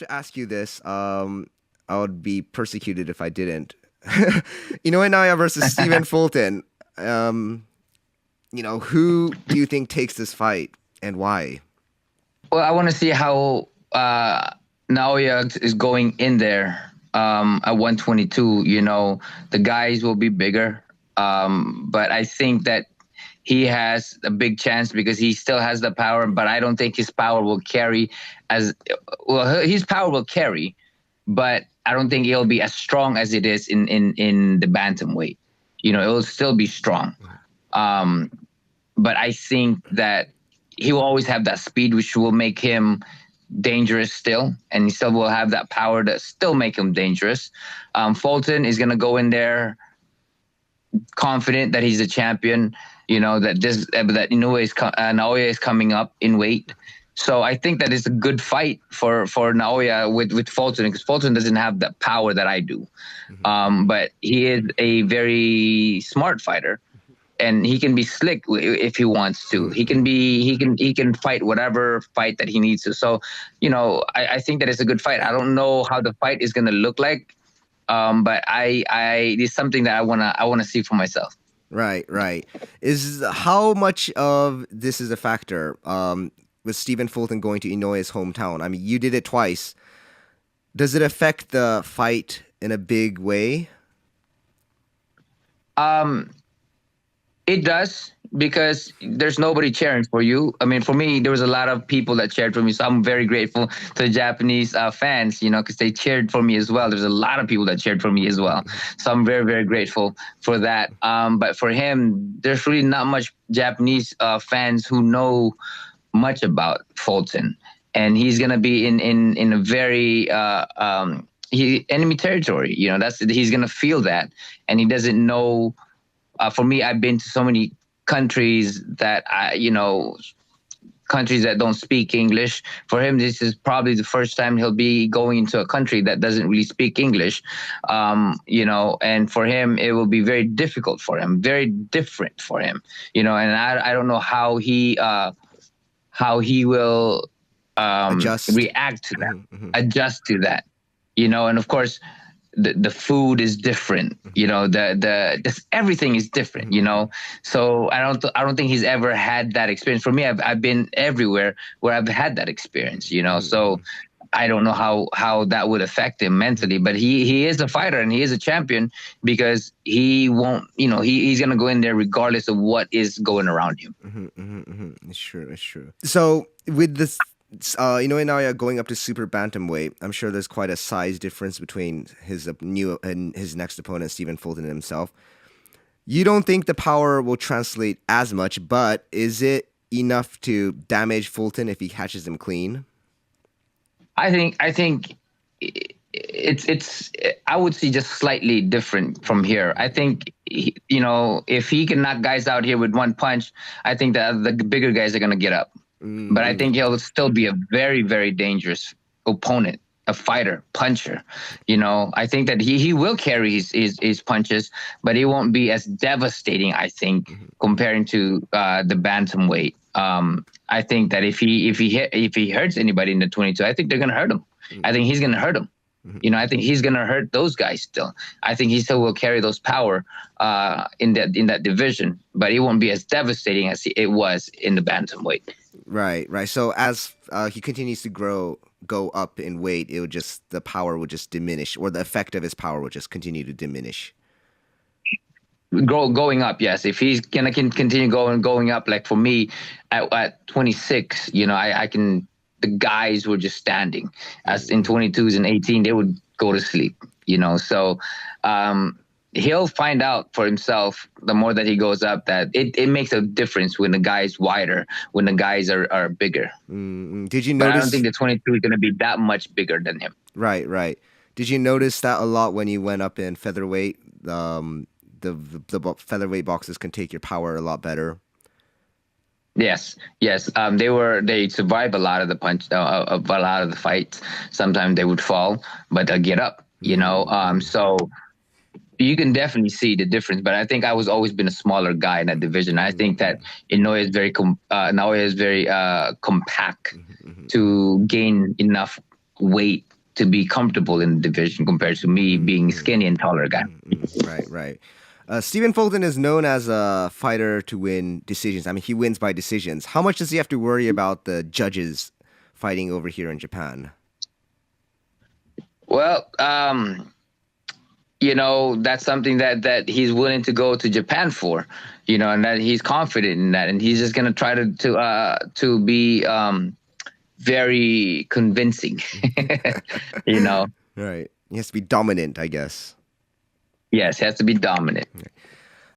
to ask you this. I would be persecuted if I didn't. Inoue Naoya versus Stephen Fulton. Who do you think takes this fight and why? Well, I want to see how Naoya is going in there at 122. The guys will be bigger, but I think that he has a big chance because he still has the power, but I don't think his power will carry as well. His power will carry, but I don't think it'll be as strong as it is in the bantamweight. It will still be strong. But I think that he will always have that speed, which will make him dangerous still, and he still will have that power to still make him dangerous. Fulton is going to go in there confident that he's a champion, that Naoya is coming up in weight. So I think that it's a good fight for Naoya with Fulton, because Fulton doesn't have the power that I do. But he is a very smart fighter, and he can be slick if he wants to. He can fight whatever fight that he needs to. So, I think that it's a good fight. I don't know how the fight is going to look like, but it's something that I wanna see for myself. Right. Is how much of this is a factor with Stephen Fulton going to Inoue's hometown? I mean, you did it twice. Does it affect the fight in a big way? It does, because there's nobody cheering for you. I mean, for me, there was a lot of people that cheered for me, so I'm very grateful to the Japanese fans, because they cheered for me as well. There's a lot of people that cheered for me as well, so I'm very, very grateful for that. But for him, there's really not much Japanese fans who know much about Fulton, and he's gonna be in a very enemy territory. He's gonna feel that, and he doesn't know. For me, I've been to so many countries that countries that don't speak English. For him, this is probably the first time he'll be going into a country that doesn't really speak English. And for him, it will be very difficult for him, very different for him. And I don't know how he will react to that, adjust to that. And of course, the food is different, just everything is different, So I don't think he's ever had that experience. For me, I've been everywhere where I've had that experience, So I don't know how that would affect him mentally, but he is a fighter and he is a champion, because he won't, he's gonna go in there regardless of what is going around him. It's true. So with this, Inoue Naoya going up to super bantamweight, I'm sure there's quite a size difference between his new and his next opponent, Stephen Fulton, himself. You don't think the power will translate as much, but is it enough to damage Fulton if he catches him clean? I think it's I would see just slightly different from here. I think if he can knock guys out here with one punch, I think that the bigger guys are going to get up. But I think he'll still be a very, very dangerous opponent, a fighter, puncher. I think that he will carry his punches, but he won't be as devastating, I think, comparing to the bantamweight. I think that if he hurts anybody in the 22, I think they're gonna hurt him. I think he's gonna hurt him. I think he's gonna hurt those guys still. I think he still will carry those power in that division, but it won't be as devastating as it was in the bantamweight. Right. So as he continues to go up in weight, the power would just diminish, or the effect of his power would just continue to diminish. Going up, yes. If he's gonna continue going up, like for me at 26, I can. The guys were just standing. As in 22s and 18, they would go to sleep. So he'll find out for himself the more that he goes up that it makes a difference when the guy's wider, when the guys are bigger. Did you notice? But I don't think the 22 is going to be that much bigger than him. Right. Did you notice that a lot when you went up in featherweight? The featherweight boxes can take your power a lot better. Yes. They survive a lot of the a lot of the fights. Sometimes they would fall, but they'll get up. So you can definitely see the difference. But I think I was always been a smaller guy in that division. I think that Inoue is very compact to gain enough weight to be comfortable in the division compared to me being skinny and taller guy. Right. Stephen Fulton is known as a fighter to win decisions. I mean, he wins by decisions. How much does he have to worry about the judges fighting over here in Japan? Well, that's something that he's willing to go to Japan for, and that he's confident in that, and he's just going to try to be very convincing, Right. He has to be dominant, I guess. Yes, he has to be dominant.